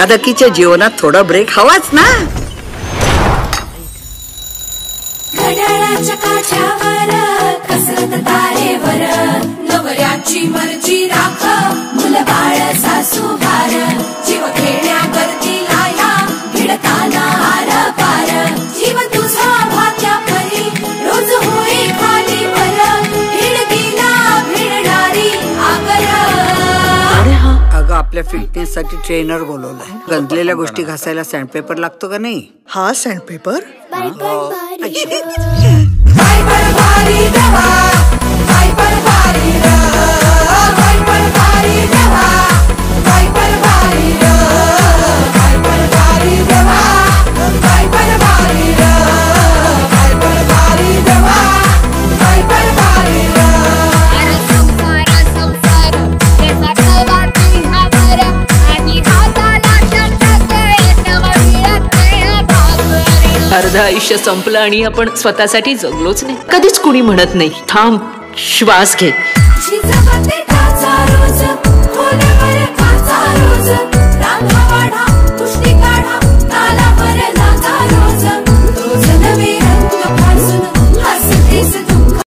धकाधकीच्या जीवनात थोडा ब्रेक हवाच ना. घड्याळाच्या काठावर कसरत तारेवर नवऱ्याची मर्जी राख मुलं बाळ सासू भार जीव खेळण्यावरती लाया भिडताना आर पार जीव तुझा भात्या परी रोज होई खाली वर हिडकीला भिडणारी आगर. अगं आपल्या फिटनेस साठी ट्रेनर बोलवलाय. गंजलेल्या गोष्टी घासायला सँडपेपर लागतो का नाही? हा सँडपेपर अर्ध आयुष्य संपलं आणि आपण स्वतःसाठी जगलोच नाही. कधीच कुणी म्हणत नाही थांब श्वास घे.